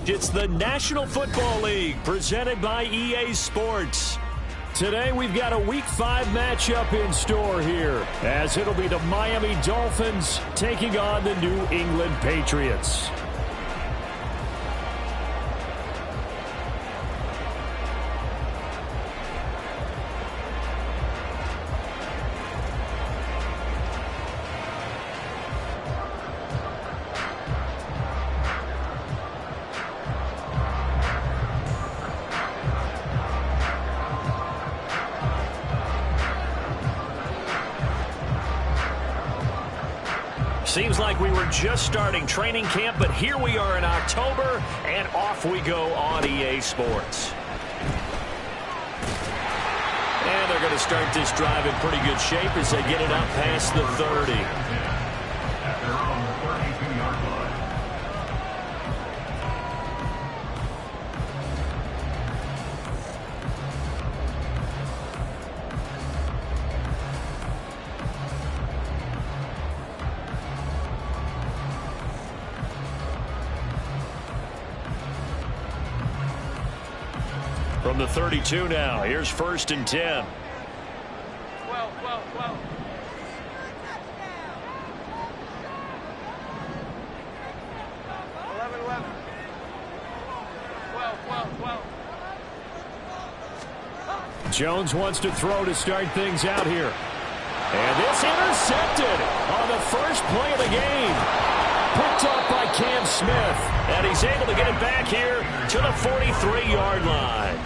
It's the National Football League presented by EA Sports. Today we've got a Week 5 matchup in store here, as it'll be the Miami Dolphins taking on the New England Patriots. Seems like we were just starting training camp, but here we are in October, and off we go on EA Sports. And they're going to start this drive in pretty good shape as they get it up past the 30. At their own 32-yard line. From the 32 now, here's 1st and 10. 12. 11. 12. Jones wants to throw to start things out here. And this intercepted on the first play of the game. Picked up by Cam Smith. And he's able to get it back here to the 43-yard line.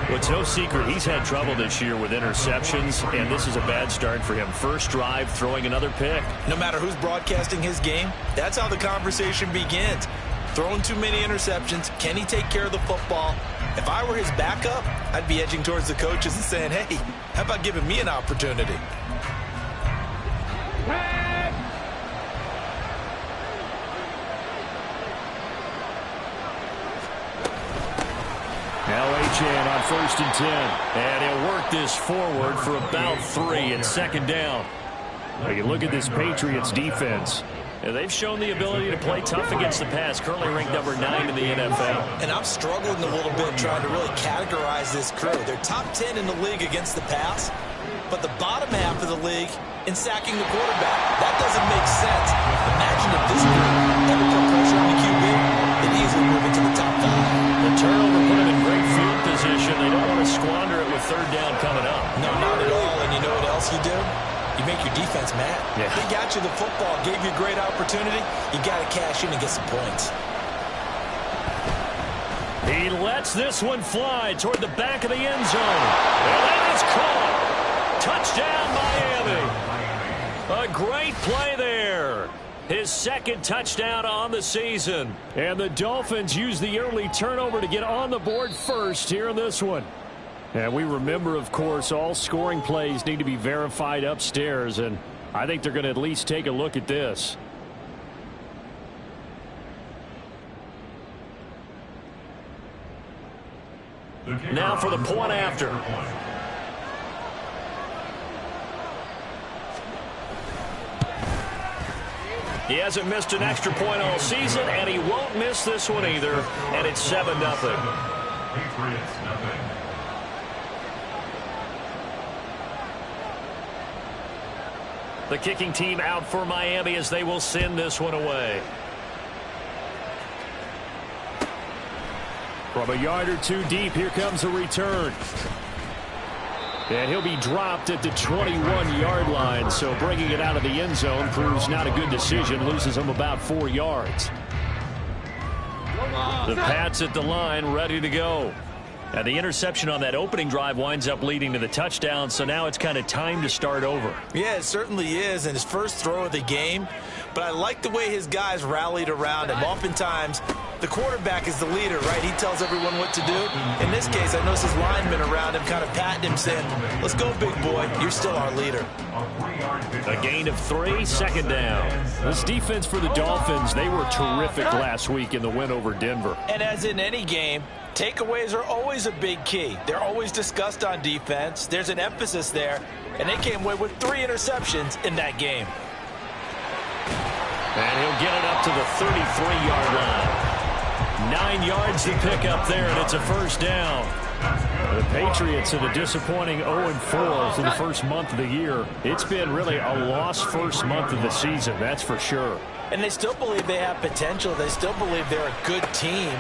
Well, it's no secret he's had trouble this year with interceptions, and this is a bad start for him. First drive, throwing another pick. No matter who's broadcasting his game, that's how the conversation begins. Throwing too many interceptions, can he take care of the football? If I were his backup, I'd be edging towards the coaches and saying, hey, how about giving me an opportunity? Now Achane on 1st and 10. And he'll work this forward for about 3 and 2nd down. Now you look at this Patriots defense. They've shown the ability to play tough against the pass, currently ranked number 9 in the NFL. And I'm struggling a little bit trying to really categorize this crew. They're top 10 in the league against the pass, but the bottom half of the league in sacking the quarterback. That doesn't make sense. Imagine if this group ever put pressure on the QB, they'd easily move into the top 5. The turnover put them in great field position. They don't want to squander it with 3rd down coming up. No, not at all. And you know what else you do? You make your defense mad. Yeah. They got you the football, gave you a great opportunity. You got to cash in and get some points. He lets this one fly toward the back of the end zone. And that is caught. Touchdown, Miami. A great play there. His 2nd touchdown on the season. And the Dolphins use the early turnover to get on the board first here in this one. And we remember, of course, all scoring plays need to be verified upstairs, and I think they're going to at least take a look at this. Now for the point after. He hasn't missed an extra point all season, and he won't miss this one either, and it's 7-0. Patriots, nothing. The kicking team out for Miami as they will send this one away. From a yard or 2 deep, here comes a return. And he'll be dropped at the 21-yard line, so bringing it out of the end zone proves not a good decision, loses him about 4 yards. The Pats at the line, ready to go. And the interception on that opening drive winds up leading to the touchdown, so now it's kind of time to start over. Yeah, it certainly is, and his first throw of the game. But I like the way his guys rallied around him. Oftentimes, the quarterback is the leader, right? He tells everyone what to do. In this case, I noticed his linemen around him kind of patting him, saying, let's go, big boy. You're still our leader. A gain of 3, 2nd down. This defense for the Dolphins, they were terrific last week in the win over Denver. And as in any game, takeaways are always a big key. They're always discussed on defense. There's an emphasis there, and they came away with 3 interceptions in that game. And he'll get it up to the 33-yard line. 9 yards to pick up there, and it's a first down. The Patriots in a disappointing 0-4 for the first month of the year. It's been really a lost first month of the season, that's for sure. And they still believe they have potential. They still believe they're a good team.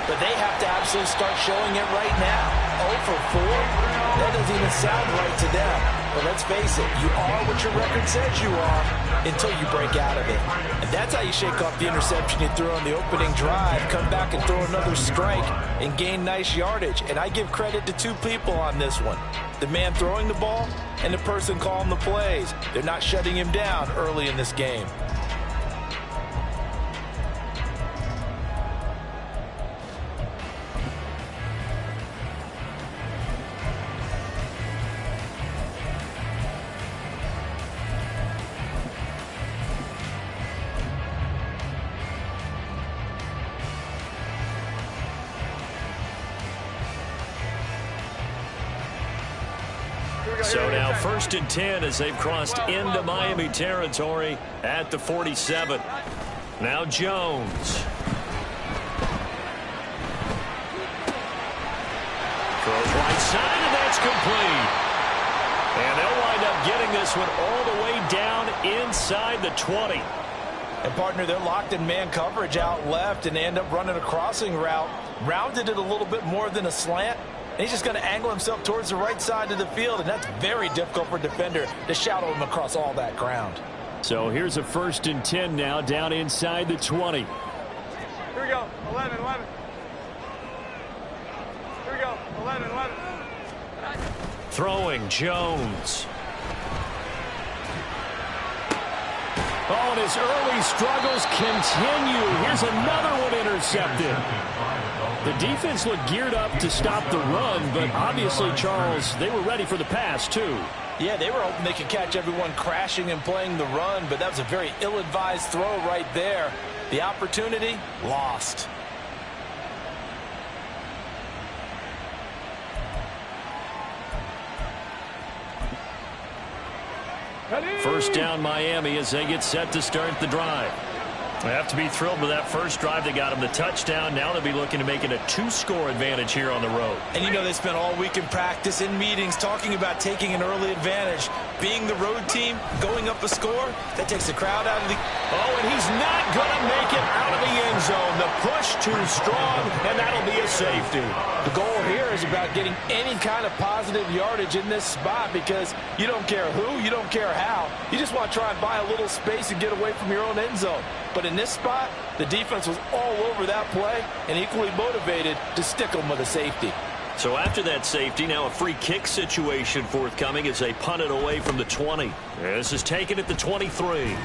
But they have to absolutely start showing it right now. 0-4? That doesn't even sound right to them. But let's face it, you are what your record says you are until you break out of it. And that's how you shake off the interception you threw on the opening drive, come back and throw another strike and gain nice yardage. And I give credit to two people on this one. The man throwing the ball and the person calling the plays. They're not shutting him down early in this game. So now 1st and 10 as they've crossed into Miami territory at the 47. Now Jones. Throws right side, and that's complete. And they'll wind up getting this one all the way down inside the 20. And, partner, they're locked in man coverage out left, and they end up running a crossing route. Rounded it a little bit more than a slant. And he's just going to angle himself towards the right side of the field, and that's very difficult for a defender to shadow him across all that ground. So here's a 1st and 10 now down inside the 20. Here we go. 11. Here we go. 11. Throwing Jones. Oh, and his early struggles continue. Here's another one intercepted. The defense looked geared up to stop the run, but obviously, Charles, they were ready for the pass, too. Yeah, they were hoping they could catch everyone crashing and playing the run, but that was a very ill-advised throw right there. The opportunity, lost. First down, Miami, as they get set to start the drive. They have to be thrilled with that first drive that got them the touchdown. Now they'll be looking to make it a 2-score advantage here on the road. And you know they spent all week in practice, in meetings, talking about taking an early advantage. Being the road team, going up a score, that takes the crowd out of the... Oh, and he's not going to make it out of the end zone. The push too strong, and that'll be a safety. The goal here is about getting any kind of positive yardage in this spot because you don't care who, you don't care how. You just want to try and buy a little space and get away from your own end zone. But in this spot, the defense was all over that play and equally motivated to stick them with a safety. So after that safety, now a free kick situation forthcoming as they punt it away from the 20. This is taken at the 23.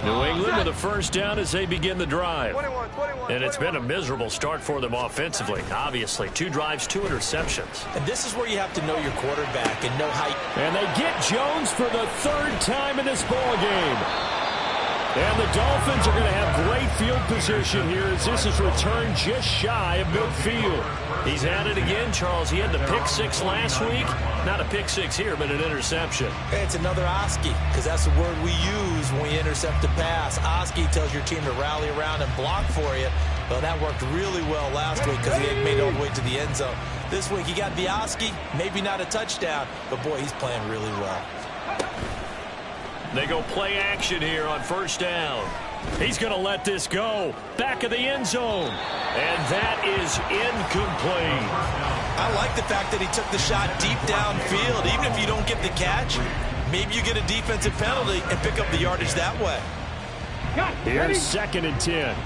New England with a first down as they begin the drive. 21. And it's been a miserable start for them offensively. Obviously, 2 drives, 2 interceptions. And this is where you have to know your quarterback and know how... And they get Jones for the 3rd time in this ball game. And the Dolphins are going to have great field position here as this is returned just shy of midfield. He's at it again, Charles. He had the pick 6 last week. Not a pick 6 here, but an interception. It's another Oski, because that's the word we use when we intercept a pass. Oski tells your team to rally around and block for you. Well, that worked really well last week because he had made it all the way to the end zone. This week, he got the Oski, maybe not a touchdown, but boy, he's playing really well. They go play action here on first down. He's going to let this go. Back of the end zone. And that is incomplete. I like the fact that he took the shot deep downfield. Even if you don't get the catch, maybe you get a defensive penalty and pick up the yardage that way. Here's 2nd and 10.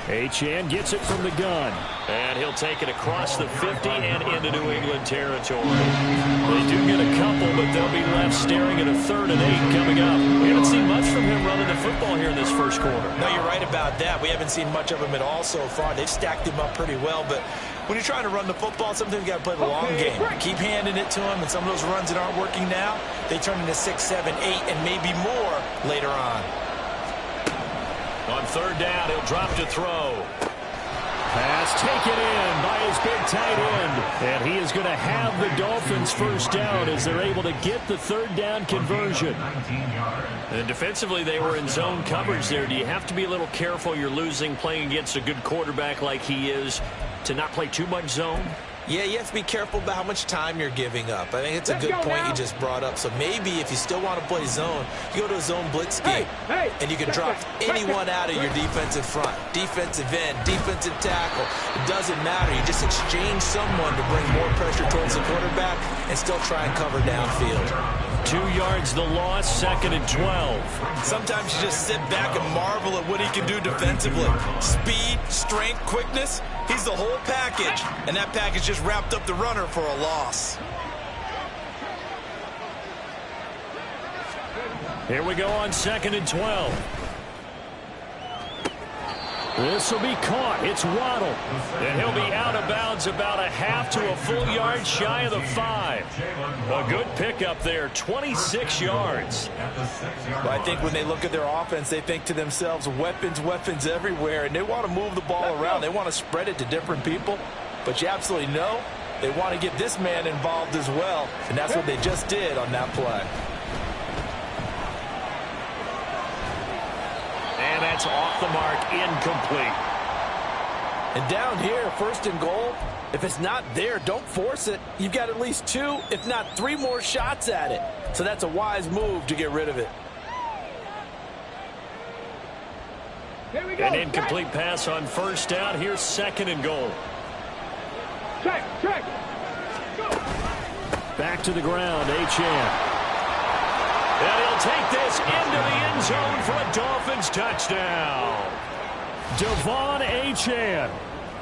Achane gets it from the gun. And he'll take it across the 50 and into New England territory. They do get a couple, but they'll be left staring at a 3rd and 8 coming up. We haven't seen much from him running the football here in this first quarter. No, you're right about that. We haven't seen much of him at all so far. They've stacked him up pretty well, but When you're trying to run the football, sometimes you got to play the long game. Keep handing it to him, and some of those runs that aren't working now, they turn into 6, 7, 8, and maybe more later on. On third down, he'll drop to throw. Pass taken in by his big tight end. And he is going to have the Dolphins first down as they're able to get the third down conversion. And defensively, they were in zone coverage there. Do you have to be a little careful you're losing playing against a good quarterback like he is to not play too much zone? Yeah, you have to be careful about how much time you're giving up. I think it's a good point you just brought up. So maybe if you still want to play zone, you go to a zone blitz scheme, and you can drop anyone out of your defensive front, defensive end, defensive tackle. It doesn't matter. You just exchange someone to bring more pressure towards the quarterback and still try and cover downfield. 2 yards the loss, 2nd and 12. Sometimes you just sit back and marvel at what he can do defensively. Speed, strength, quickness. He's the whole package, and that package just wrapped up the runner for a loss. Here we go on 2nd and 12. This will be caught. It's Waddle. And he'll be out of bounds about a half to a full yard shy of the 5. A good pickup there, 26 yards. Well, I think when they look at their offense, they think to themselves, weapons, weapons everywhere, and they want to move the ball around. They want to spread it to different people, but you absolutely know they want to get this man involved as well, and that's what they just did on that play. And that's off the mark, incomplete. And down here, 1st and goal, if it's not there, don't force it. You've got at least 2, if not 3 more shots at it. So that's a wise move to get rid of it. An incomplete pass on 1st down. Here's 2nd and goal. Check. Back to the ground, Achane. And he'll take this into the end zone for a Dolphins touchdown. Devon Achane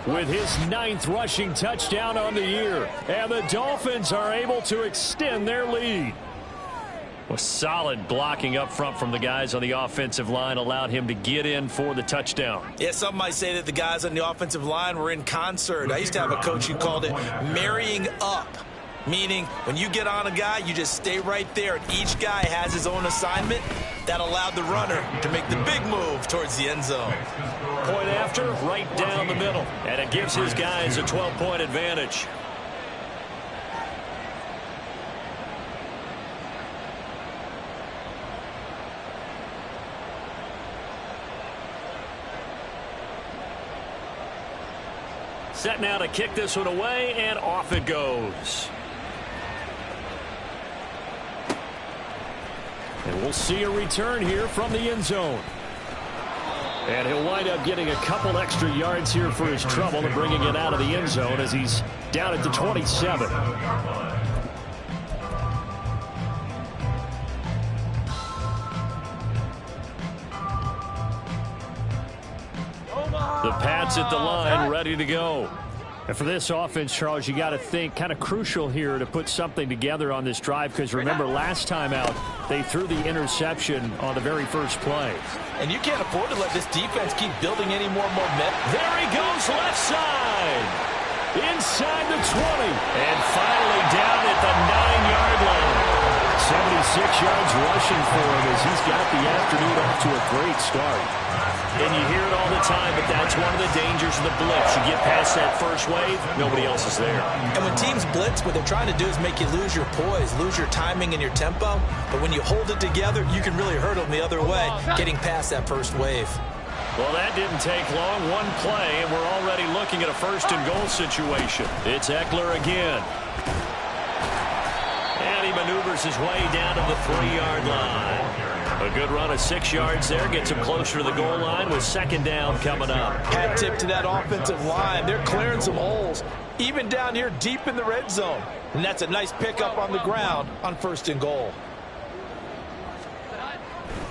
with his 9th rushing touchdown on the year. And the Dolphins are able to extend their lead. Well, solid blocking up front from the guys on the offensive line allowed him to get in for the touchdown. Yeah, some might say that the guys on the offensive line were in concert. I used to have a coach who called it marrying up. Meaning, when you get on a guy, you just stay right there, and each guy has his own assignment. That allowed the runner to make the big move towards the end zone. Point after, right down the middle. And it gives his guys a 12-point advantage. Set now to kick this one away, and off it goes. And we'll see a return here from the end zone. And he'll wind up getting a couple extra yards here for his trouble and bringing it out of the end zone as he's down at the 27. The Pats at the line, ready to go. And for this offense, Charles, you got to think kind of crucial here to put something together on this drive, because remember last time out they threw the interception on the very first play. And you can't afford to let this defense keep building any more momentum. There he goes, left side. Inside the 20. And finally down at the 9-yard line. 76 yards rushing for him as he's got the afternoon off to a great start. And you hear it all the time, but that's one of the dangers of the blitz. You get past that first wave, nobody else is there. And when teams blitz, what they're trying to do is make you lose your poise, lose your timing and your tempo. But when you hold it together, you can really hurt them the other way, getting past that first wave. Well, that didn't take long. One play, and we're already looking at a 1st and goal situation. It's Eckler again. And he maneuvers his way down to the 3-yard line. A good run of 6 yards there. Gets him closer to the goal line with 2nd down coming up. Hat tip to that offensive line. They're clearing some holes, even down here deep in the red zone. And that's a nice pickup on the ground on 1st and goal.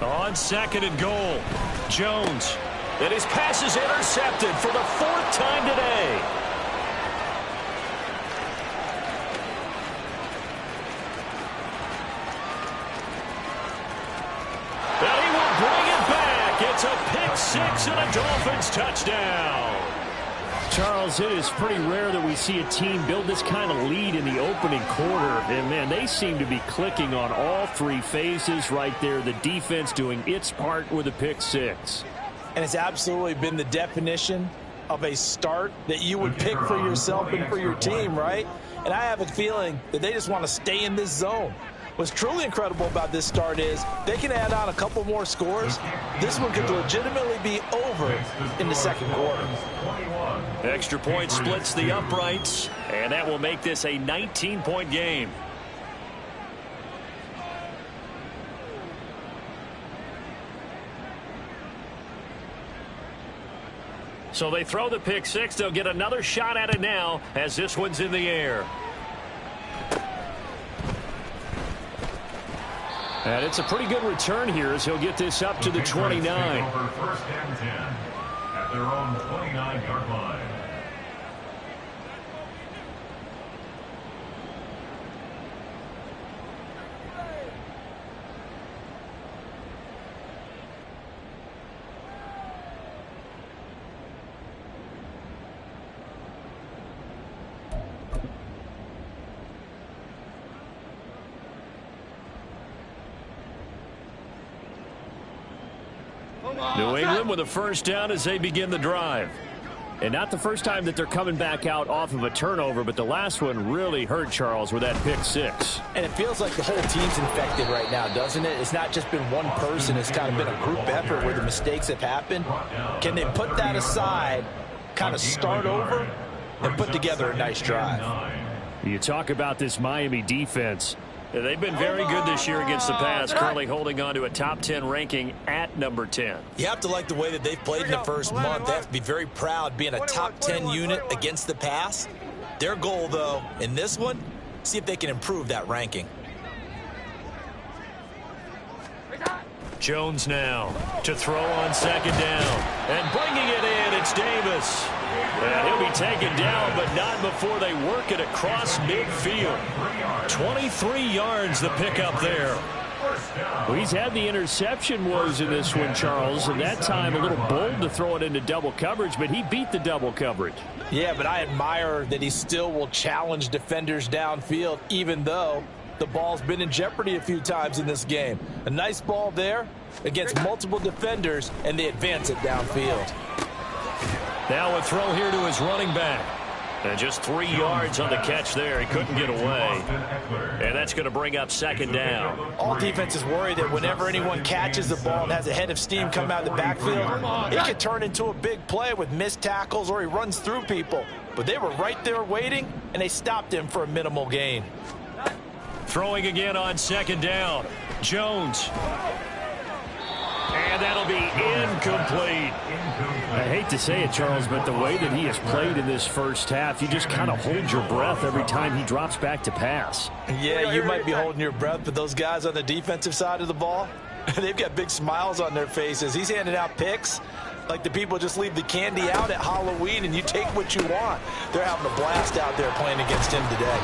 On 2nd and goal, Jones. And his pass is intercepted for the 4th time today. And he will bring it back. It's a pick 6 and a Dolphins touchdown. Charles, it is pretty rare that we see a team build this kind of lead in the opening quarter. And, man, they seem to be clicking on all three phases right there. The defense doing its part with a pick six. And it's absolutely been the definition of a start that you would pick for yourself and for your team, right? And I have a feeling that they just want to stay in this zone. What's truly incredible about this start is they can add on a couple more scores. This one could legitimately be over in the second quarter. Extra point splits the uprights, and that will make this a 19-point game. So they throw the pick six. They'll get another shot at it now as this one's in the air. And it's a pretty good return here as he'll get this up to the 29. First and 10 at their own 29-yard line. New England with a first down as they begin the drive. And not the first time that they're coming back out off of a turnover, but the last one really hurt Charles with that pick six. And it feels like the whole team's infected right now, doesn't it? It's not just been one person. It's kind of been a group effort where the mistakes have happened. Can they put that aside, kind of start over, and put together a nice drive? You talk about this Miami defense. They've been very good this year against the pass, currently holding on to a top 10 ranking at number 10. You have to like the way that they've played in the first month. They have to be very proud being a top 10 unit against the pass. Their goal, though, in this one, see if they can improve that ranking. Jones now to throw on second down. And bringing it in, it's Davis. And he'll be taken down, but not before they work it across midfield. 23 yards the pickup there. Well, he's had the interception woes in this one, Charles, and that time a little bold to throw it into double coverage, but he beat the double coverage. Yeah, but I admire that he still will challenge defenders downfield, even though the ball's been in jeopardy a few times in this game. A nice ball there against multiple defenders, and they advance it downfield. Now a throw here to his running back. And just 3 yards on the catch there. He couldn't get away. And that's going to bring up second down. All defenses worry that whenever anyone catches the ball and has a head of steam come out of the backfield, it can turn into a big play with missed tackles or he runs through people. But they were right there waiting, and they stopped him for a minimal gain. Throwing again on second down. Jones. And that'll be incomplete. I hate to say it, Charles, but the way that he has played in this first half, you just kind of hold your breath every time he drops back to pass. Yeah, you might be holding your breath, but those guys on the defensive side of the ball, they've got big smiles on their faces. He's handing out picks like the people just leave the candy out at Halloween and you take what you want. They're having a blast out there playing against him today.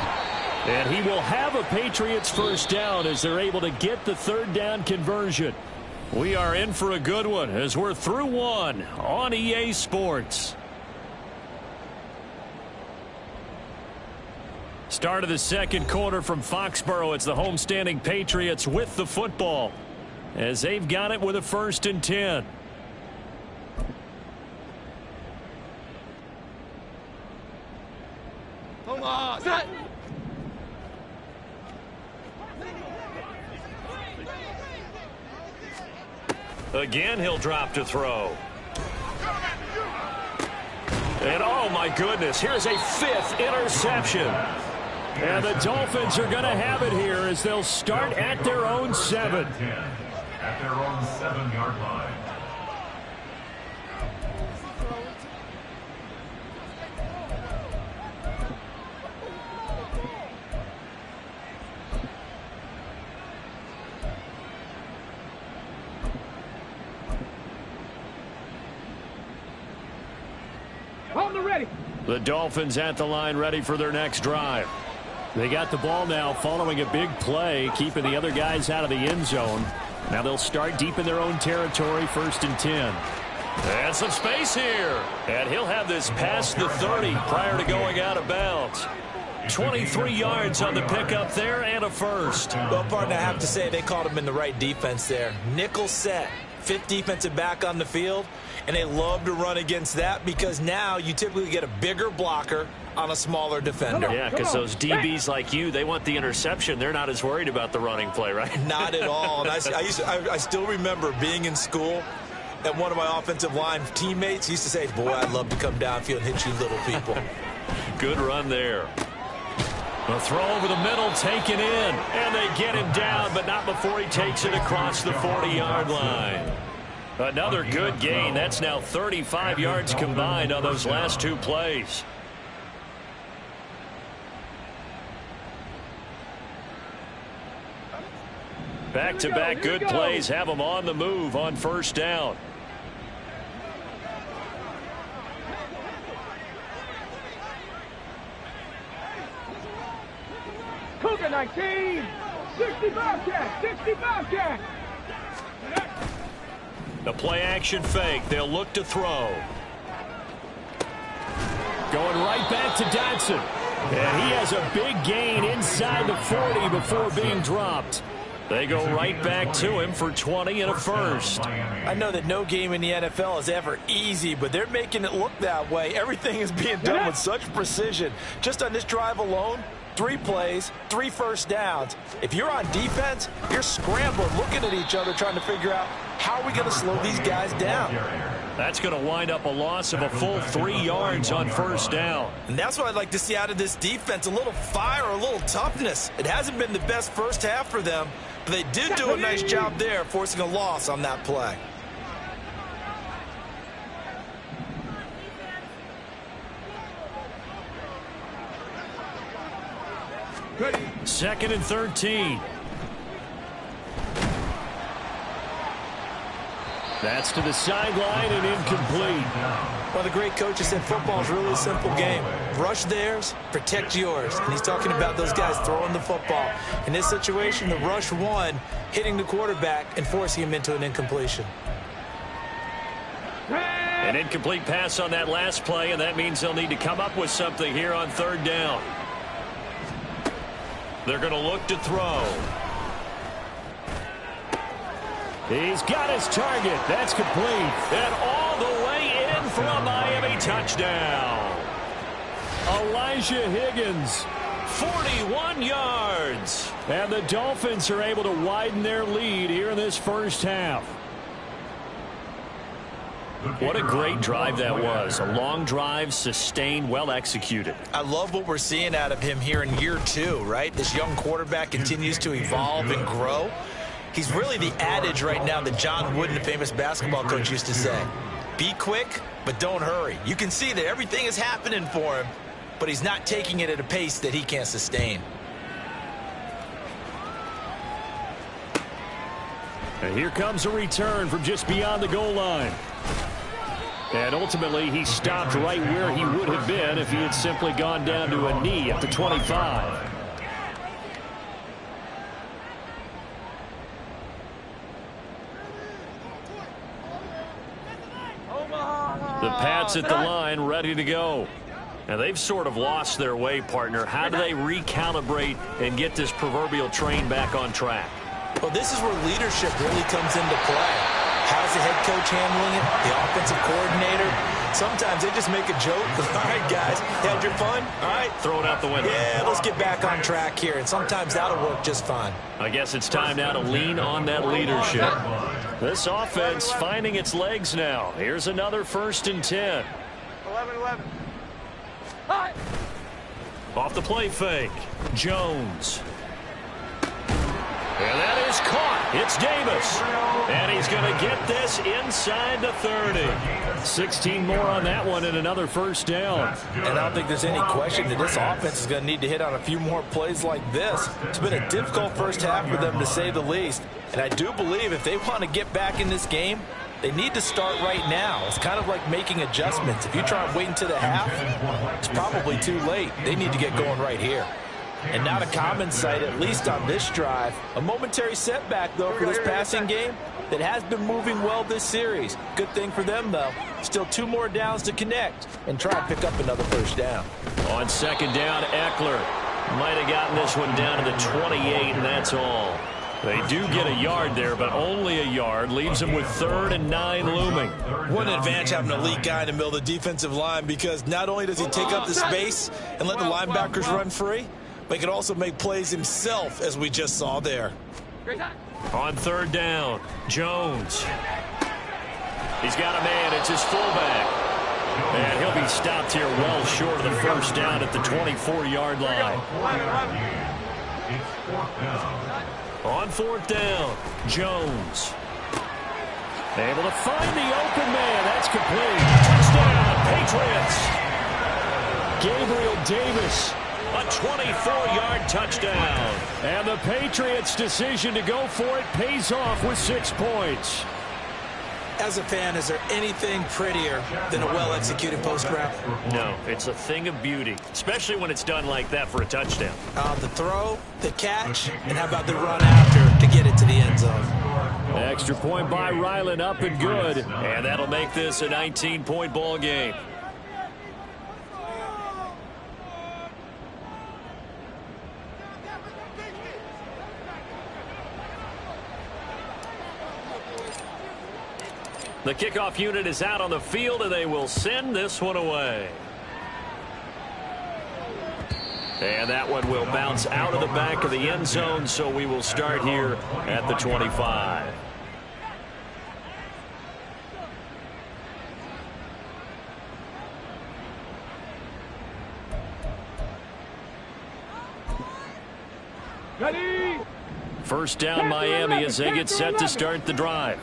And he will have a Patriots first down as they're able to get the third down conversion. We are in for a good one as we're through one on EA Sports. Start of the second quarter from Foxborough. It's the homestanding Patriots with the football as they've got it with a 1st and 10. Come on, set. Again, he'll drop to throw. And oh my goodness, here's a 5th interception. And the Dolphins are going to have it here as they'll start at their own 7. At their own 7-yard line. The Dolphins at the line ready for their next drive. They got the ball now following a big play, keeping the other guys out of the end zone. Now they'll start deep in their own territory, 1st and 10. And some space here. And he'll have this past the 30 prior to going out of bounds. 23 yards on the pickup there and a first. Well, partner, I have to say they caught him in the right defense there. Nickel set, fifth defensive back on the field, and they love to run against that because now you typically get a bigger blocker on a smaller defender. Yeah, because those DBs like you, they want the interception. They're not as worried about the running play, right? Not at all. And I still remember being in school, and one of my offensive line teammates used to say, boy, I'd love to come downfield and hit you little people. Good run there. A throw over the middle, taken in, and they get him down, but not before he takes it across the 40-yard line. Another good gain. That's now 35 yards combined on those last two plays. Back-to-back good plays have them on the move on first down. Cougar 19, 65 jack, 65 jack. The play-action fake. They'll look to throw. Going right back to Dotson. And he has a big gain inside the 40 before being dropped. They go right back to him for 20 and a first. I know that no game in the NFL is ever easy, but they're making it look that way. Everything is being done with such precision. Just on this drive alone, 3 plays, 3 first downs. If you're on defense, you're scrambling, looking at each other, trying to figure out how are we going to slow these guys down. That's going to wind up a loss of a full 3 yards on first down. And that's what I'd like to see out of this defense, a little fire, a little toughness. It hasn't been the best first half for them, but they did do a nice job there, forcing a loss on that play. Second and 13. That's to the sideline and incomplete. Well, the great coach said football is really a simple game. Rush theirs, protect yours. And he's talking about those guys throwing the football. In this situation, the rush one, hitting the quarterback and forcing him into an incompletion. An incomplete pass on that last play, and that means they'll need to come up with something here on third down. They're going to look to throw. He's got his target. That's complete. And all the way in for a Miami touchdown. Elijah Higgins, 41 yards. And the Dolphins are able to widen their lead here in this first half. What a great drive that was. A long drive, sustained, well executed. I love what we're seeing out of him here in year 2, right? This young quarterback continues to evolve and grow. He's really the adage right now that John Wooden, the famous basketball coach, used to say. Be quick, but don't hurry. You can see that everything is happening for him, but he's not taking it at a pace that he can't sustain. And here comes a return from just beyond the goal line. And ultimately, he stopped right where he would have been if he had simply gone down to a knee at the 25. The Pats at the line, ready to go. And they've sort of lost their way, partner. How do they recalibrate and get this proverbial train back on track? Well, this is where leadership really comes into play. How's the head coach handling it? The offensive coordinator? Sometimes they just make a joke. All right, guys, you had your fun? All right. Throw it out the window. Yeah, let's get back on track here. And sometimes that'll work just fine. I guess it's time now to lean on that leadership. This offense finding its legs now. Here's another 1st and 10. 11-11. Off the play fake. Jones. And that is caught. It's Davis. And he's going to get this inside the 30. 16 more on that one and another first down. And I don't think there's any question that this offense is going to need to hit on a few more plays like this. It's been a difficult first half for them, to say the least. And I do believe if they want to get back in this game, they need to start right now. It's kind of like making adjustments. If you try and wait until the half, it's probably too late. They need to get going right here. And not a common sight, at least on this drive. A momentary setback, though, for this passing game that has been moving well this series. Good thing for them, though. Still 2 more downs to connect and try and pick up another first down. On second down, Eckler might have gotten this one down to the 28, and that's all. They do get a yard there, but only a yard. Leaves them with 3rd and 9 looming. What an advantage having an elite guy in the middle of the defensive line, because not only does he take up the space and let the linebackers run free, but he can also make plays himself, as we just saw there. On 3rd down, Jones. He's got a man. It's his fullback. And he'll be stopped here well short of the first down at the 24-yard line. It's 4th down. On 4th down, Jones. Able to find the open man. That's complete. Touchdown, Patriots. Gabriel Davis, a 24-yard touchdown. And the Patriots' decision to go for it pays off with 6 points. As a fan, is there anything prettier than a well-executed post route? No, it's a thing of beauty, especially when it's done like that for a touchdown. The throw, the catch, and how about the run after to get it to the end zone? Extra point by Ryland, up and good. And that'll make this a 19-point ball game. The kickoff unit is out on the field, and they will send this one away. And that one will bounce out of the back of the end zone, so we will start here at the 25. Ready? First down, Miami, as they get set to start the drive.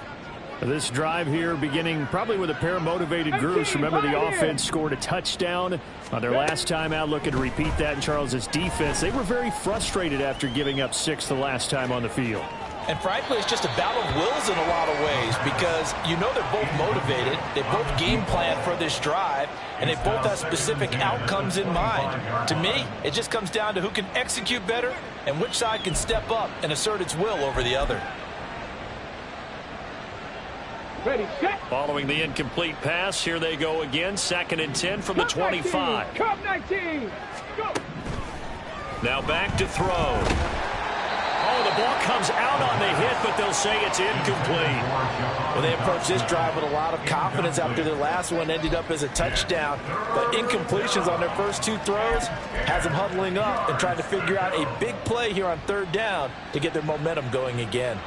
This drive here beginning probably with a pair of motivated groups. Remember, the offense scored a touchdown on their last time out. Looking to repeat that in Charles's defense. They were very frustrated after giving up 6 the last time on the field. And frankly, it's just a battle of wills in a lot of ways, because you know they're both motivated. They both game plan for this drive, and they both have specific outcomes in mind. To me, it just comes down to who can execute better and which side can step up and assert its will over the other. Ready, set. Following the incomplete pass, here they go again. 2nd and 10 from the 25. Cup 19. Go. Now back to throw. Oh, the ball comes out on the hit, but they'll say it's incomplete. Well, they approached this drive with a lot of confidence after their last one ended up as a touchdown. But incompletions on their first 2 throws has them huddling up and trying to figure out a big play here on 3rd down to get their momentum going again.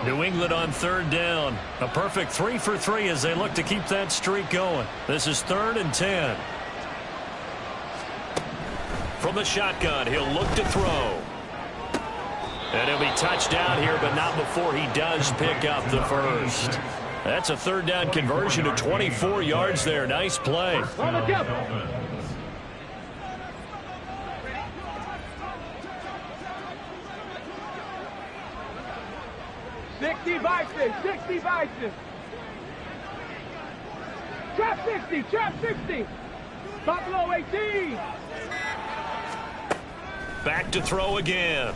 New England on 3rd down. A perfect 3 for 3 as they look to keep that streak going. This is 3rd and 10. From the shotgun, he'll look to throw. And he'll be touched down here, but not before he does pick up the first. That's a 3rd down conversion of 24 yards there. Nice play. Dolphins. 60 Bison, 60 Bison. Trap 60, trap 60. Buffalo 18. Back to throw again.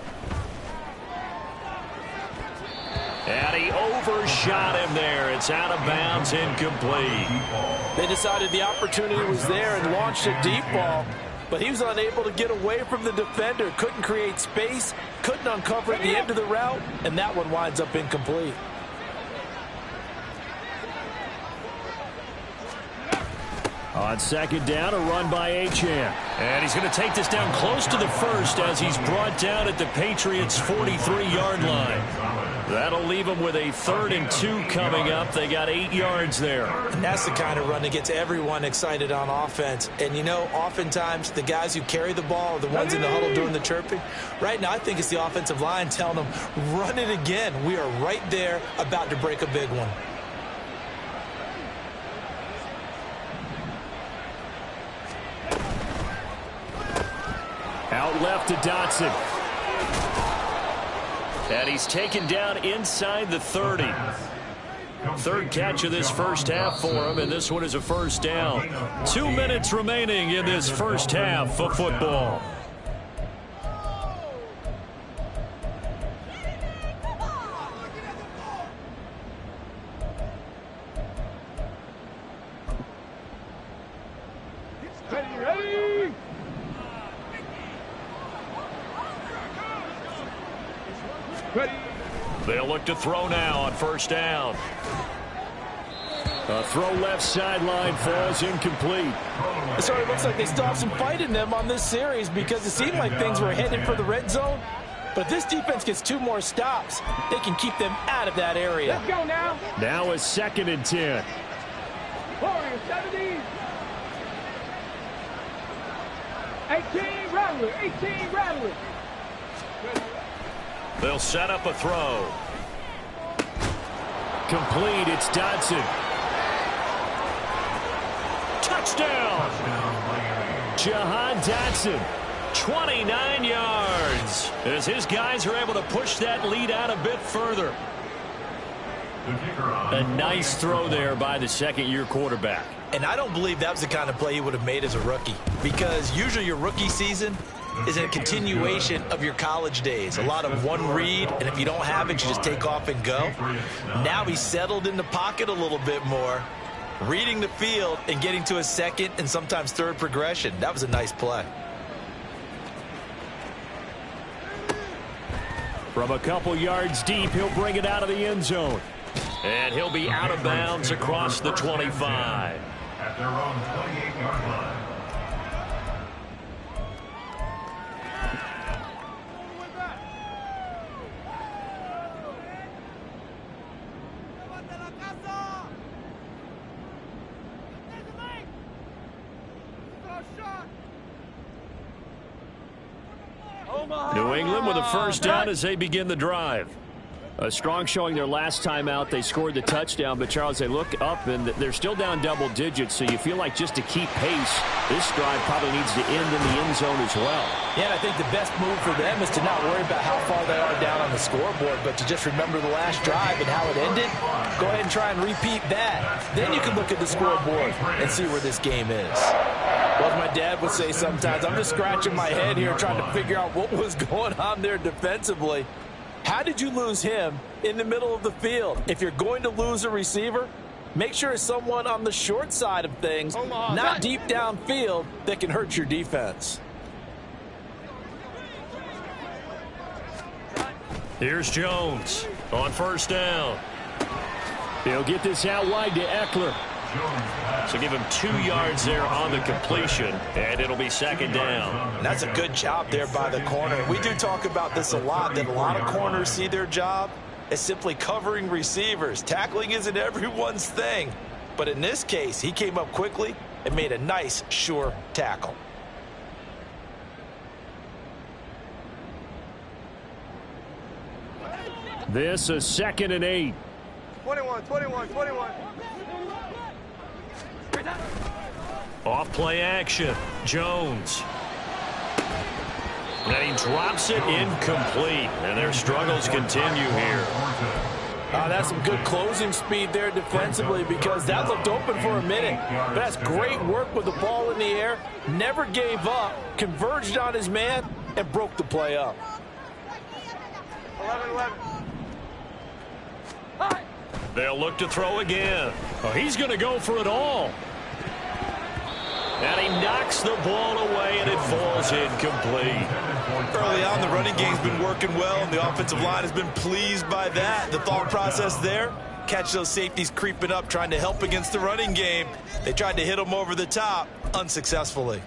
And he overshot him there. It's out of bounds, incomplete. They decided the opportunity was there and launched a deep ball, but he was unable to get away from the defender. Couldn't create space, couldn't uncover at the end of the route, and that one winds up incomplete. On 2nd down, a run by Achane. And he's going to take this down close to the first as he's brought down at the Patriots' 43-yard line. That'll leave them with a 3rd and 2 coming up. They got 8 yards there. And that's the kind of run that gets everyone excited on offense. And, you know, oftentimes the guys who carry the ball are the ones in the huddle doing the chirping. Right now, I think it's the offensive line telling them, run it again. We are right there about to break a big one. Out left to Dotson. And he's taken down inside the 30. Third catch of this first half for him, and this one is a first down. 2 minutes remaining in this first half of football. Ready? Ready? They'll look to throw now on first down. A throw left sideline falls incomplete. It sort of looks like they still have some fight in them on this series because it seemed like things were headed for the red zone. But if this defense gets 2 more stops, they can keep them out of that area. Let's go now. Now a 2nd and 10. Warriors 70. 18, Rattler. 18, Rattler. They'll set up a throw. Complete. It's Dodson. Touchdown. Jahan Dotson. 29 yards. As his guys are able to push that lead out a bit further. A nice throw there by the second-year quarterback. And I don't believe that was the kind of play he would have made as a rookie, because usually your rookie season is a continuation of your college days. A lot of one read, and if you don't have it, you just take off and go. Now he's settled in the pocket a little bit more, reading the field and getting to a second and sometimes third progression. That was a nice play. From a couple yards deep, he'll bring it out of the end zone. And he'll be out of bounds across the 25. At their own 28-yard line. New England with a first down as they begin the drive. A strong showing their last time out. They scored the touchdown, but Charles, they look up and they're still down double digits, so you feel like just to keep pace, this drive probably needs to end in the end zone as well. Yeah, and I think the best move for them is to not worry about how far they are down on the scoreboard, but to just remember the last drive and how it ended. Go ahead and try and repeat that. Then you can look at the scoreboard and see where this game is. Well, as my dad would say sometimes, I'm just scratching my head here trying to figure out what was going on there defensively. How did you lose him in the middle of the field? If you're going to lose a receiver, make sure it's someone on the short side of things, not deep downfield, that can hurt your defense. Here's Jones on first down. He'll get this out wide to Eckler. So give him 2 yards there on the completion, and it'll be second down. And that's a good job there by the corner. We do talk about this a lot, that a lot of corners see their job as simply covering receivers. Tackling isn't everyone's thing. But in this case, he came up quickly and made a nice, sure tackle. This is 2nd and 8. 21. Off play action. Jones. And he drops it incomplete. And their struggles continue here. That's some good closing speed there defensively, because that looked open for a minute. But that's great work with the ball in the air. Never gave up. Converged on his man and broke the play up. 11. They'll look to throw again. Oh, he's going to go for it all. And he knocks the ball away, and it falls incomplete. Early on, the running game's been working well, and the offensive line has been pleased by that. The thought process there, catch those safeties creeping up, trying to help against the running game. They tried to hit them over the top, unsuccessfully.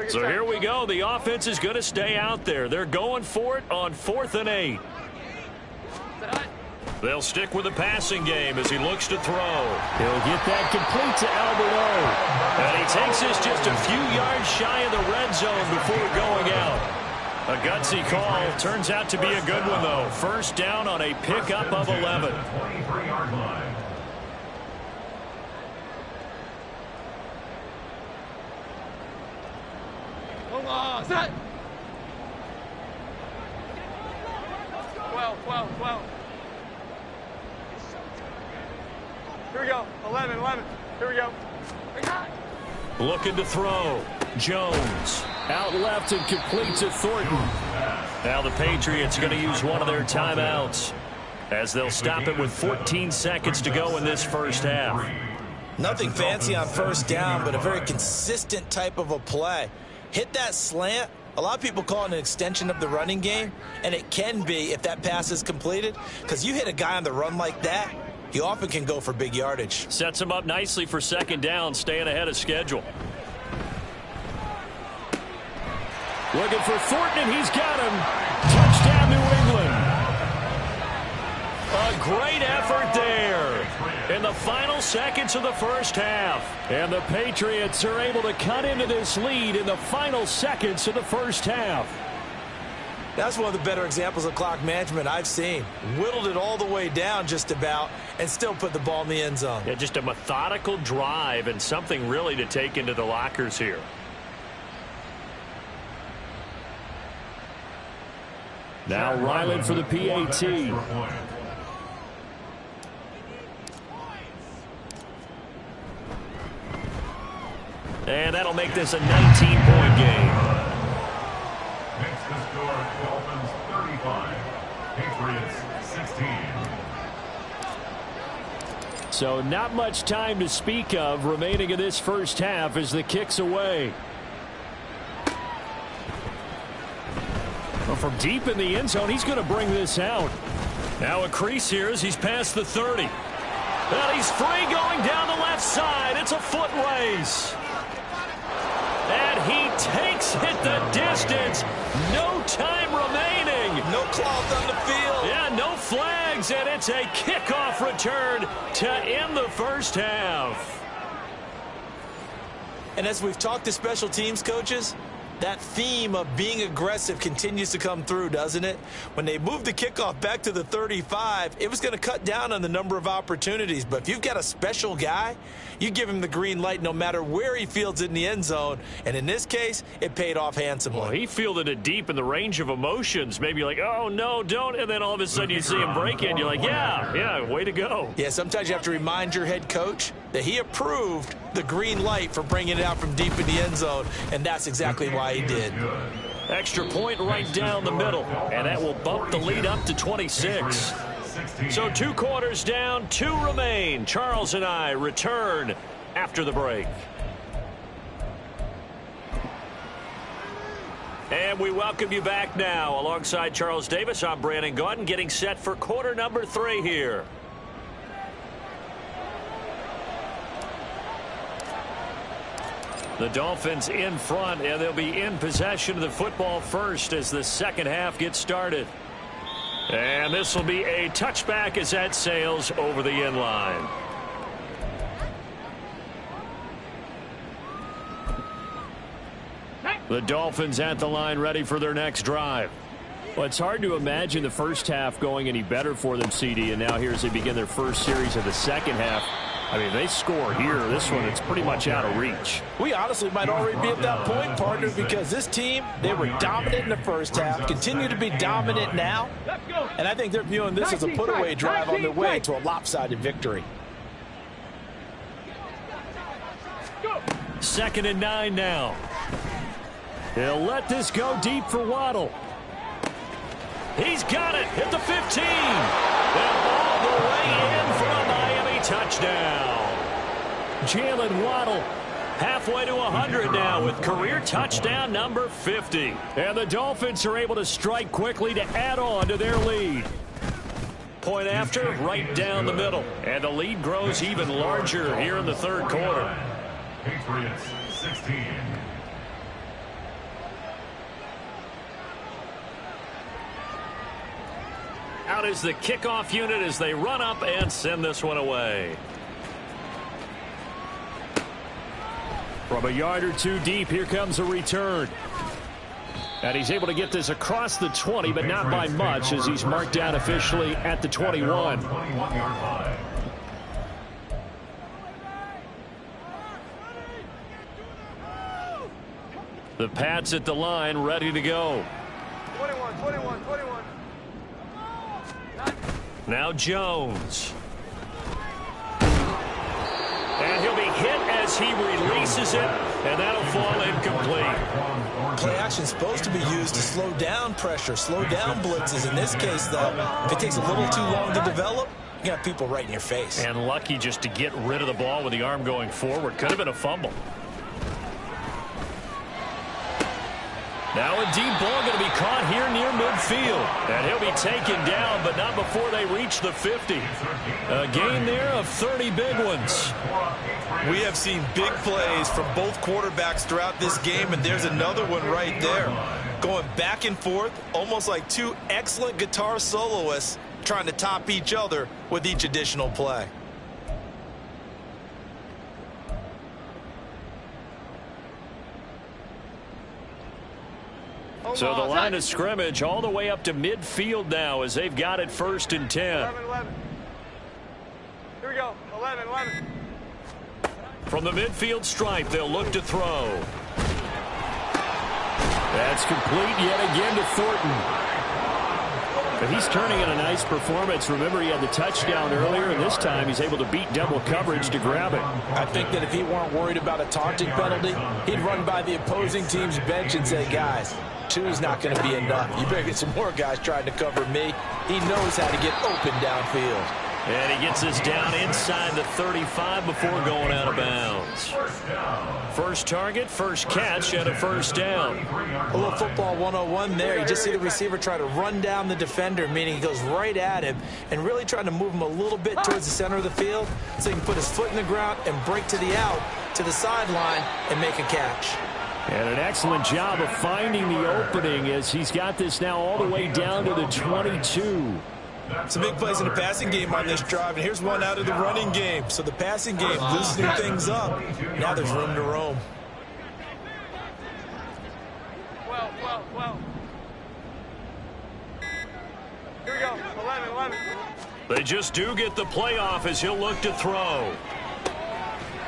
So here we go. The offense is going to stay out there. They're going for it on 4th and 8. They'll stick with the passing game as he looks to throw. He'll get that complete to Alberto. And he takes this just a few yards shy of the red zone before going out. A gutsy call. Turns out to be a good one, though. First down on a pickup of 11. 23-yard line. Set. 12, 12, 12. Here we go. 11, 11. Here we go. Looking to throw. Jones out left and complete to Thornton. Now the Patriots are going to use one of their timeouts as they'll stop it with 14 seconds to go in this first half. Nothing fancy on first down, but a very consistent type of a play. Hit that slant. A lot of people call it an extension of the running game, and it can be if that pass is completed, because you hit a guy on the run like that, he often can go for big yardage. Sets him up nicely for second down, staying ahead of schedule. Looking for Thornton, and he's got him. Touchdown, New England. A great effort there in the final seconds of the first half. And the Patriots are able to cut into this lead in the final seconds of the first half. That's one of the better examples of clock management I've seen. Whittled it all the way down just about and still put the ball in the end zone. Yeah, just a methodical drive and something really to take into the lockers here. Now Ryland for the PAT. And that'll make this a 19-point game. Makes the score Dolphins 35, Patriots 16. So not much time to speak of remaining in this first half as the kick's away. Well, from deep in the end zone, he's going to bring this out. Now a crease here as he's past the 30. And he's free going down the left side. It's a foot race. And he takes it the distance. No time remaining. No cloth on the field. Yeah, no flags, and it's a kickoff return to end the first half. And as we've talked to special teams coaches, that theme of being aggressive continues to come through, doesn't it? When they moved the kickoff back to the 35, it was going to cut down on the number of opportunities. But if you've got a special guy, you give him the green light no matter where he fields it in the end zone. And in this case, it paid off handsomely. Well, he fielded it deep in the range of emotions. Maybe you're like, oh, no, don't. And then all of a sudden you see him break it. And you're like, yeah, way to go. Yeah, sometimes you have to remind your head coach that he approved the green light for bringing it out from deep in the end zone. And that's exactly why he did. Extra point right down the middle, and that will bump the lead up to 26. So 2 quarters down, 2 remain. Charles and I return after the break. And we welcome you back now. Alongside Charles Davis, I'm Brandon Gaudin, getting set for quarter number 3 here. The Dolphins in front, and they'll be in possession of the football first as the second half gets started. And this will be a touchback as that sails over the end line. The Dolphins at the line ready for their next drive. Well, it's hard to imagine the first half going any better for them, CD, and now here as they begin their first series of the second half. I mean, they score here. This one, it's pretty much out of reach. We honestly might already be at that point, partner, because this team, they were dominant in the first half, continue to be dominant now, and I think they're viewing this as a put-away drive on their way to a lopsided victory. 2nd and 9 now. He'll let this go deep for Waddle. He's got it at the 15. And all the way in for a Miami touchdown. Jalen Waddle halfway to 100 now with career touchdown number 50. And the Dolphins are able to strike quickly to add on to their lead. Point after, right down the middle. And the lead grows even larger here in the third quarter. Patriots 16. Out is the kickoff unit as they run up and send this one away. From a yard or 2 deep, here comes a return. And he's able to get this across the 20, but not by much as he's marked down officially at the 21. 21-yard line. The Pats at the line, ready to go. 21. Now Jones. And he'll be hit as he releases it, and that'll fall incomplete. Play action is supposed to be used to slow down pressure, slow down blitzes. In this case, though, if it takes a little too long to develop, you got people right in your face. And lucky just to get rid of the ball with the arm going forward. Could have been a fumble. Now a deep ball going to be caught here near midfield. And he'll be taken down, but not before they reach the 50. A gain there of 30 big ones. We have seen big plays from both quarterbacks throughout this game, and there's another one right there. Going back and forth, almost like two excellent guitar soloists trying to top each other with each additional play. So the line of scrimmage all the way up to midfield now as they've got it 1st and 10. 11. Here we go. 11. From the midfield stripe, they'll look to throw. That's complete yet again to Thornton. But he's turning in a nice performance. Remember, he had the touchdown earlier, and this time he's able to beat double coverage to grab it. I think that if he weren't worried about a taunting penalty, he'd run by the opposing team's bench and say, guys, 2's not going to be enough. You better get some more guys trying to cover me. He knows how to get open downfield. And he gets us down inside the 35 before going out of bounds. First target, first catch, and a first down. A little football 101 there. You just see the receiver try to run down the defender, meaning he goes right at him and really trying to move him a little bit towards the center of the field so he can put his foot in the ground and break to the out, to the sideline, and make a catch. And an excellent job of finding the opening as he's got this now all the way down to the 22. Some big plays in the passing game on this drive, and here's one out of the running game. So the passing game loosening things up. Now there's room to roam. 12. Here we go. 11. They just do get the playoff as he'll look to throw.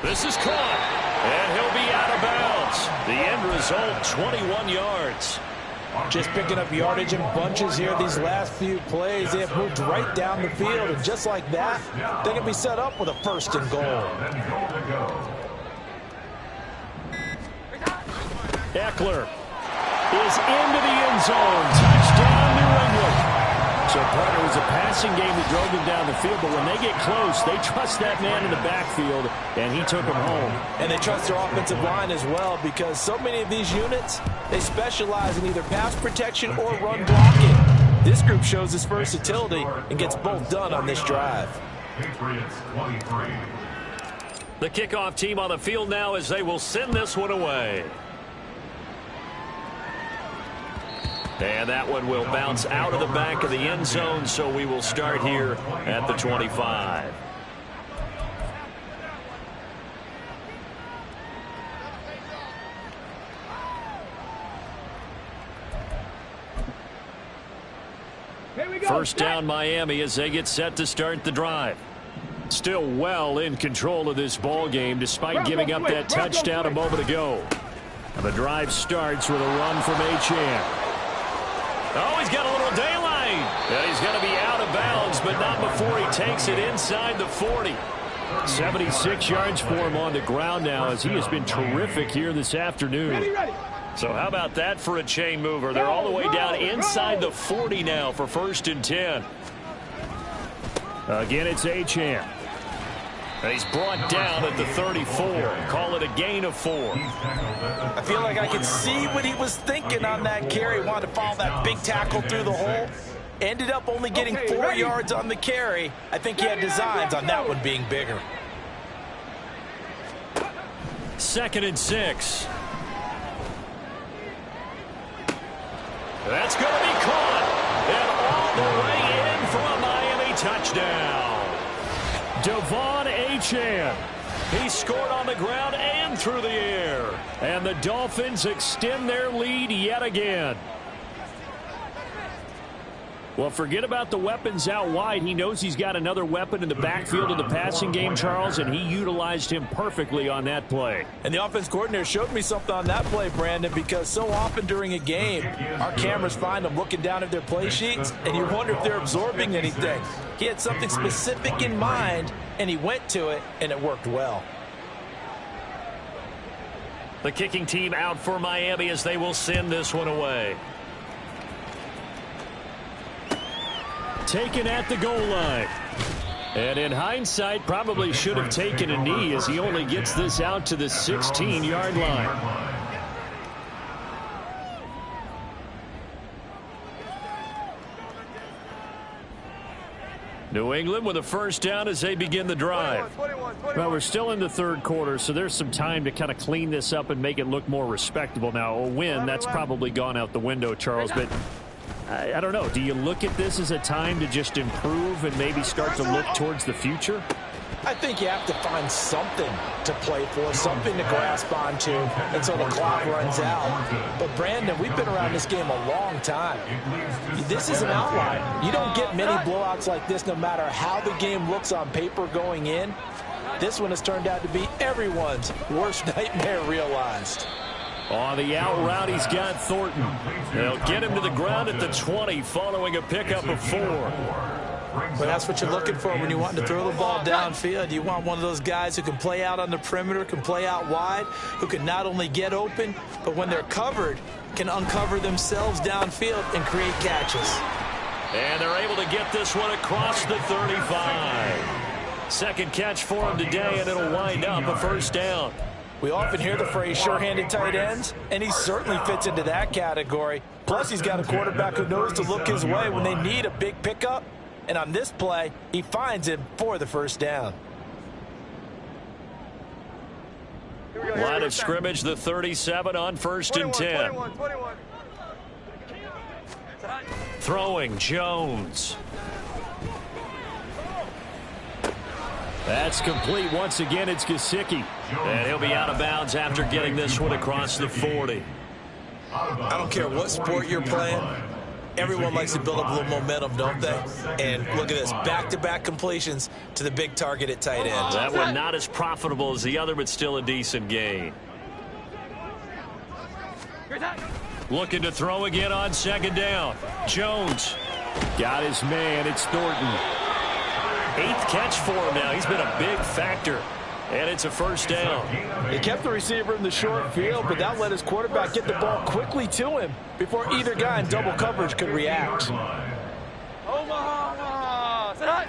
This is caught, and he'll be out of bounds. The end result, 21 yards. Just picking up yardage in bunches here these last few plays. They have moved right down the field, and just like that, they can be set up with a 1st and goal. Eckler is into the end zone. Touchdown, New England. So, partner, it was a passing game that drove them down the field, but when they get close, they trust that man in the backfield, and he took them home. And they trust their offensive line as well, because so many of these units, they specialize in either pass protection or run blocking. This group shows its versatility and gets both done on this drive. Patriots 23. The kickoff team on the field now as they will send this one away. And that one will bounce out of the back of the end zone, so we will start here at the 25. First down Miami as they get set to start the drive. Still well in control of this ball game despite giving up that touchdown a moment ago. And the drive starts with a run from Achane. Oh, he's got a little daylight. And he's going to be out of bounds, but not before he takes it inside the 40. 76 yards for him on the ground now as he has been terrific here this afternoon. So how about that for a chain mover? They're all the way down inside the 40 now for 1st and 10. Again, it's Achane. And he's brought down at the 34. Call it a gain of 4. I feel like I could see what he was thinking on that carry. Wanted to follow that big tackle through the hole. Ended up only getting 4 yards on the carry. I think he had designs on that one being bigger. 2nd and 6. That's going to be caught. And all the way in for a Miami touchdown. Devon Achane. He scored on the ground and through the air. And the Dolphins extend their lead yet again. Well, forget about the weapons out wide. He knows he's got another weapon in the backfield of the passing game, Charles, and he utilized him perfectly on that play. And the offense coordinator showed me something on that play, Brandon, because so often during a game, our cameras find them looking down at their play sheets, and you wonder if they're absorbing anything. He had something specific in mind, and he went to it, and it worked well. The kicking team out for Miami as they will send this one away. Taken at the goal line. And in hindsight, probably should have taken a knee as he only gets this out to the 16-yard line. New England with a first down as they begin the drive. 21. Well, we're still in the third quarter, so there's some time to kind of clean this up and make it look more respectable. Now, a win, that's probably gone out the window, Charles, but I don't know. Do you look at this as a time to just improve and maybe start to look towards the future? I think you have to find something to play for, something to grasp onto until the clock runs out. But, Brandon, we've been around this game a long time. This is an outlier. You don't get many blowouts like this no matter how the game looks on paper going in. This one has turned out to be everyone's worst nightmare realized. On the out route, he's got Thornton. They'll get him to the ground at the 20 following a pickup of 4. But that's what you're looking for when you want to throw the ball downfield. You want one of those guys who can play out on the perimeter, can play out wide, who can not only get open, but when they're covered, can uncover themselves downfield and create catches. And they're able to get this one across the 35. Second catch for him today, and it'll wind up a first down. We often hear the phrase sure-handed tight ends, and he certainly fits into that category. Plus, he's got a quarterback who knows to look his way when they need a big pickup. And on this play, he finds him for the first down. Line of scrimmage, the 37 on first and 10. 21. Throwing, Jones. That's complete. Once again, it's Gesicki. And he'll be out of bounds after getting this one across the 40. I don't care what sport you're playing. Everyone likes to build up a little momentum, don't they? And look at this, back-to-back completions to the big target at tight end. That one not as profitable as the other, but still a decent gain. Looking to throw again on second down. Jones got his man. It's Thornton. 8th catch for him now. He's been a big factor. And it's a first down. He kept the receiver in the short field, but that let his quarterback get the ball quickly to him before either guy in double coverage could react. Omaha! Set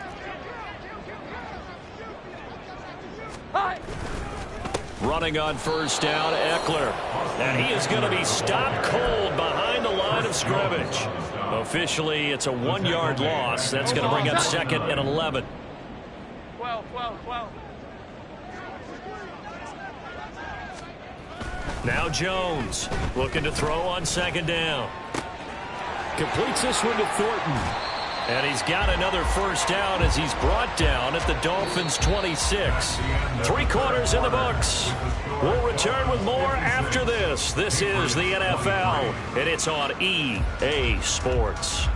high! Running on first down, Eckler. And he is going to be stopped cold behind the line of scrimmage. Officially, it's a 1-yard loss. That's going to bring up second and 11. 12. Now Jones looking to throw on second down. Completes this one to Thornton. And he's got another first down as he's brought down at the Dolphins' 26. 3 quarters in the books. We'll return with more after this. This is the NFL, and it's on EA Sports.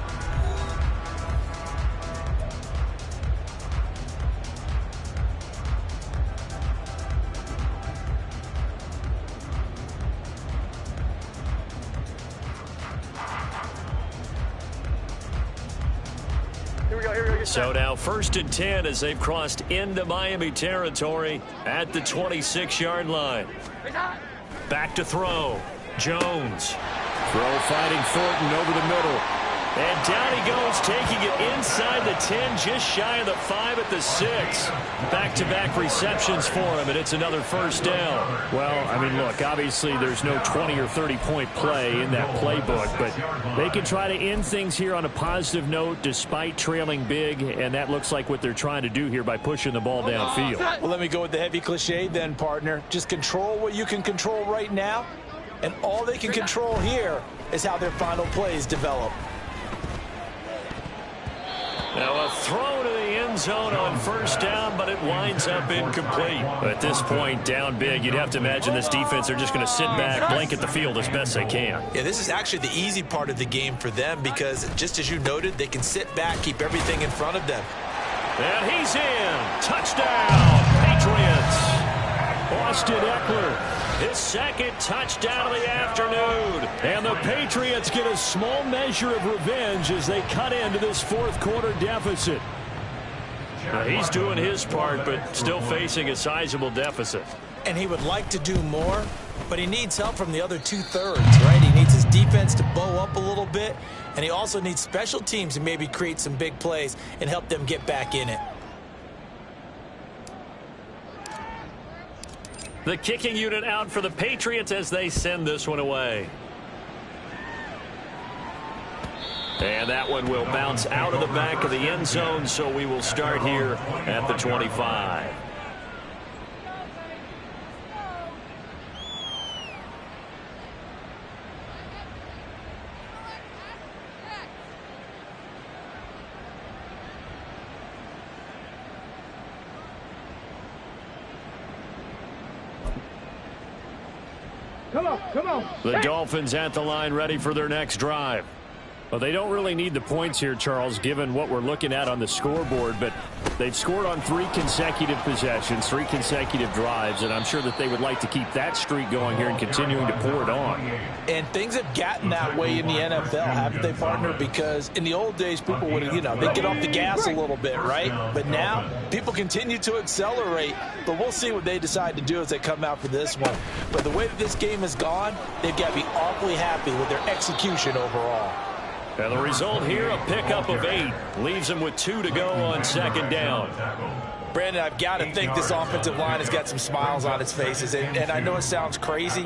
So now first and 10 as they've crossed into Miami territory at the 26-yard line. Back to throw. Jones. Throw fighting Thornton over the middle. And down he goes, taking it inside the 10, just shy of the 5 at the 6. Back-to-back receptions for him, and it's another first down. Well, I mean, look, obviously there's no 20 or 30-point play in that playbook, but they can try to end things here on a positive note despite trailing big, and that looks like what they're trying to do here by pushing the ball downfield. Well, let me go with the heavy cliche then, partner. Just control what you can control right now, and all they can control here is how their final plays develop. Now a throw to the end zone on first down, but it winds up incomplete. At this point, down big, you'd have to imagine this defense are just going to sit back, blanket the field as best they can. Yeah, this is actually the easy part of the game for them because, just as you noted, they can sit back, keep everything in front of them. And he's in. Touchdown, Patriots. Austin Eckler. His second touchdown of the afternoon. And the Patriots get a small measure of revenge as they cut into this fourth quarter deficit. Now, he's doing his part, but still facing a sizable deficit. And he would like to do more, but he needs help from the other two-thirds, right? He needs his defense to bow up a little bit, and he also needs special teams to maybe create some big plays and help them get back in it. The kicking unit out for the Patriots as they send this one away. And that one will bounce out of the back of the end zone, so we will start here at the 25. Come on. The Dolphins at the line ready for their next drive. Well, they don't really need the points here, Charles, given what we're looking at on the scoreboard, but they've scored on 3 consecutive possessions, 3 consecutive drives, and I'm sure that they would like to keep that streak going here and continuing to pour it on. And things have gotten that way in the NFL, haven't they, partner? Because in the old days, people would, they'd get off the gas a little bit, right? But now, people continue to accelerate, but we'll see what they decide to do as they come out for this one. But the way that this game has gone, they've got to be awfully happy with their execution overall. And the result here, a pickup of 8. Leaves them with 2 to go on second down. Brandon, I've got to think this offensive line has got some smiles on its faces. And I know it sounds crazy,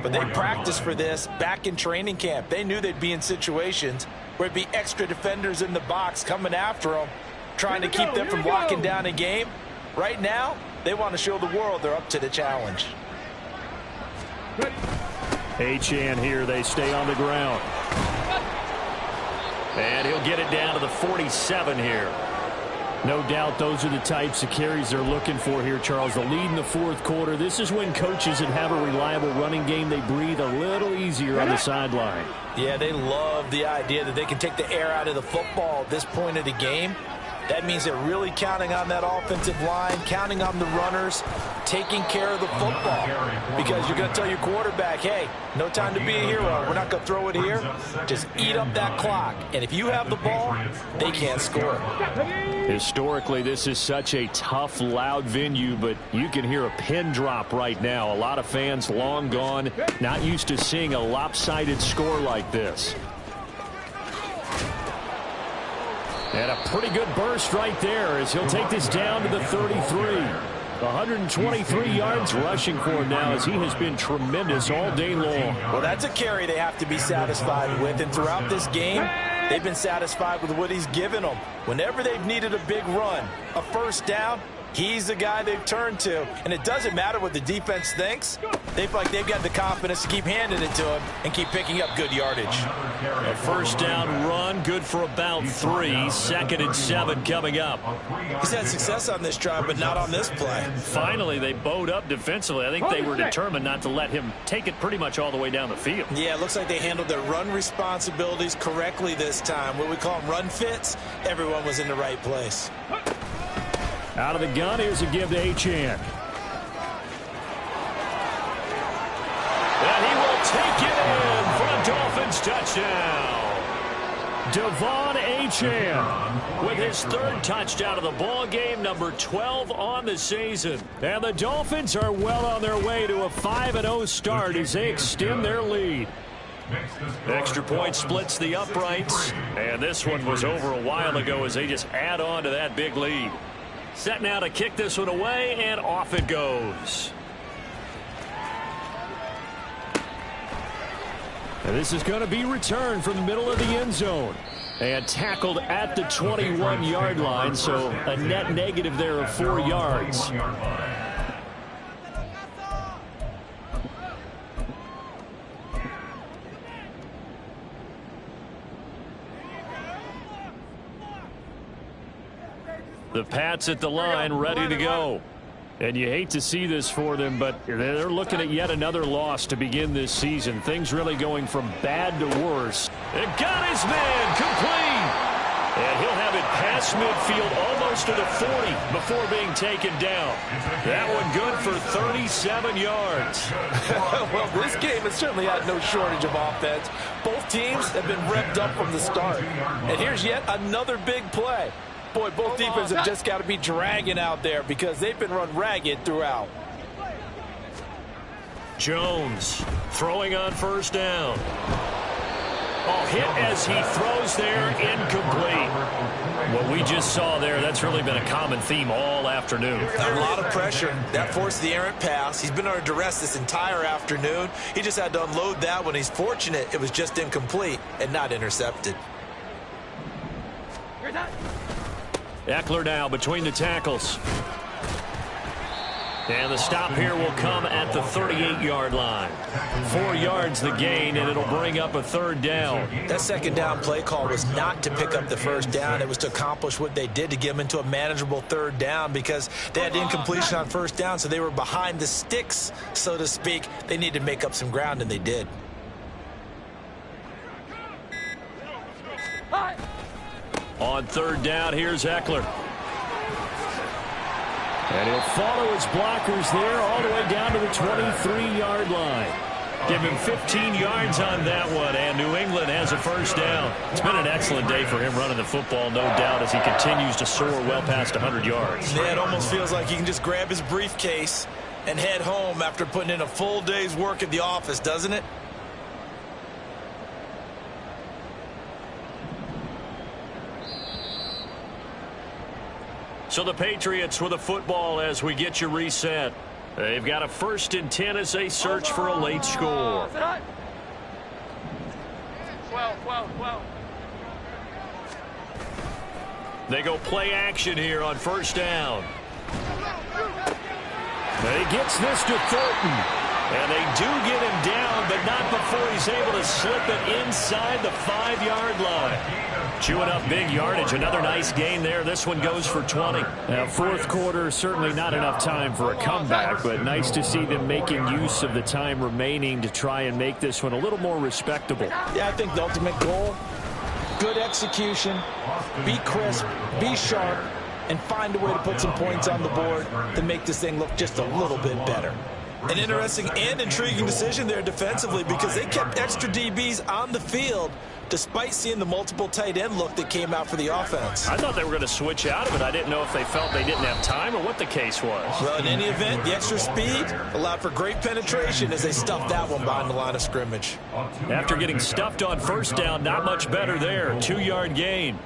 but they practiced for this back in training camp. They knew they'd be in situations where it'd be extra defenders in the box coming after them, trying to keep them from locking down a game. Right now, they want to show the world they're up to the challenge. Achane here, they stay on the ground. And he'll get it down to the 47 here. No doubt those are the types of carries they're looking for here, Charles. The lead in the fourth quarter. This is when coaches that have a reliable running game, they breathe a little easier on the sideline. Yeah, they love the idea that they can take the air out of the football at this point of the game. That means they're really counting on that offensive line, counting on the runners, taking care of the football. Because you're going to tell your quarterback, hey, no time to be a hero. We're not going to throw it here. Just eat up that clock. And if you have the ball, they can't score. Historically, this is such a tough, loud venue, but you can hear a pin drop right now. A lot of fans long gone, not used to seeing a lopsided score like this. And a pretty good burst right there as he'll take this down to the 33. 123 yards rushing for him now as he has been tremendous all day long. Well, that's a carry they have to be satisfied with. And throughout this game, they've been satisfied with what he's given them. Whenever they've needed a big run, a first down, he's the guy they've turned to. And it doesn't matter what the defense thinks. They feel like they've got the confidence to keep handing it to him and keep picking up good yardage. A first down run, good for about 3. 2nd and 7 coming up. He's had success on this drive, but not on this play. Finally, they bowed up defensively. I think they were determined not to let him take it pretty much all the way down the field. Yeah, it looks like they handled their run responsibilities correctly this time. What we call them run fits, everyone was in the right place. Out of the gun, here's a give to Achane. And he will take it in for a Dolphins touchdown. Devon Achane with his 3rd touchdown of the ball game, number 12 on the season. And the Dolphins are well on their way to a 5-0 start as they extend their lead. Extra point splits the uprights. And this one was over a while ago as they just add on to that big lead. Set now to kick this one away, and off it goes. And this is going to be returned from the middle of the end zone. And tackled at the 21-yard line, so a net negative there of 4 yards. The Pats at the line, ready to go. And you hate to see this for them, but they're looking at yet another loss to begin this season. Things really going from bad to worse. And got his man complete. And he'll have it past midfield almost to the 40 before being taken down. That one good for 37 yards. Well, this game has certainly had no shortage of offense. Both teams have been revved up from the start. And here's yet another big play. Boy, both defenses have just got to be dragging out there because they've been run ragged throughout. Jones throwing on first down. Oh, hit as he throws there, incomplete. What we just saw there, that's really been a common theme all afternoon. A lot of pressure. That forced the errant pass. He's been under duress this entire afternoon. He just had to unload that one. He's fortunate it was just incomplete and not intercepted. Eckler now between the tackles. And the stop here will come at the 38-yard line. 4 yards the gain, and it'll bring up a third down. That second down play call was not to pick up the first down. It was to accomplish what they did to get them into a manageable third down because they had incompletion on first down, so they were behind the sticks, so to speak. They needed to make up some ground, and they did. On third down, here's Eckler. And he'll follow his blockers there all the way down to the 23-yard line. Give him 15 yards on that one, and New England has a first down. It's been an excellent day for him running the football, no doubt, as he continues to soar well past 100 yards. Yeah, it almost feels like he can just grab his briefcase and head home after putting in a full day's work at the office, doesn't it? So the Patriots with a football as we get you reset. They've got a 1st and 10 as they search for a late score. 12. They go play action here on first down. He gets this to Thornton. And they do get him down, but not before he's able to slip it inside the 5-yard line. Chewing up big yardage. Another nice gain there. This one goes for 20. Now, fourth quarter, certainly not enough time for a comeback, but nice to see them making use of the time remaining to try and make this one a little more respectable. Yeah, I think the ultimate goal, good execution, be crisp, be sharp, and find a way to put some points on the board to make this thing look just a little bit better. An interesting and intriguing decision there defensively because they kept extra DBs on the field despite seeing the multiple tight end look that came out for the offense. I thought they were going to switch out of it. I didn't know if they felt they didn't have time or what the case was. Well, in any event, the extra speed allowed for great penetration as they stuffed that one behind the line of scrimmage. After getting stuffed on first down, not much better there. 2-yard gain.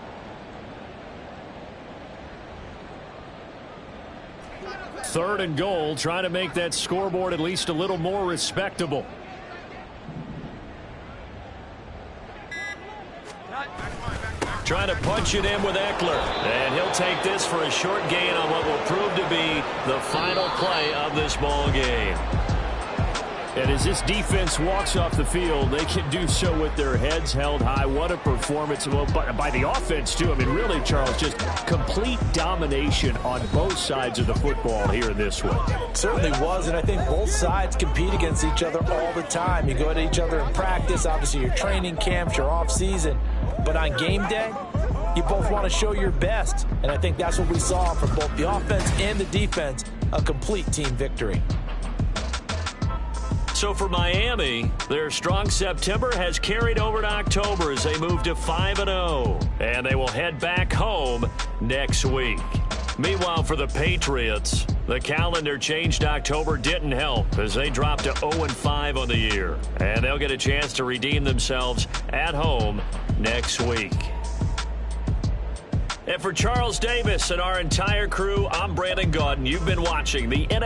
Third and goal, trying to make that scoreboard at least a little more respectable. Trying to punch it in with Eckler. And he'll take this for a short gain on what will prove to be the final play of this ball game. And as this defense walks off the field, they can do so with their heads held high. What a performance by the offense, too. I mean, really, Charles, just complete domination on both sides of the football here in this one. Certainly was, and I think both sides compete against each other all the time. You go at each other in practice, obviously your training camps, your off-season. But on game day, you both want to show your best. And I think that's what we saw from both the offense and the defense, a complete team victory. So for Miami, their strong September has carried over to October as they move to 5-0. And they will head back home next week. Meanwhile, for the Patriots, the calendar changed. October didn't help as they dropped to 0-5 on the year. And they'll get a chance to redeem themselves at home next week. And for Charles Davis and our entire crew, I'm Brandon Gaudin. You've been watching the NFL.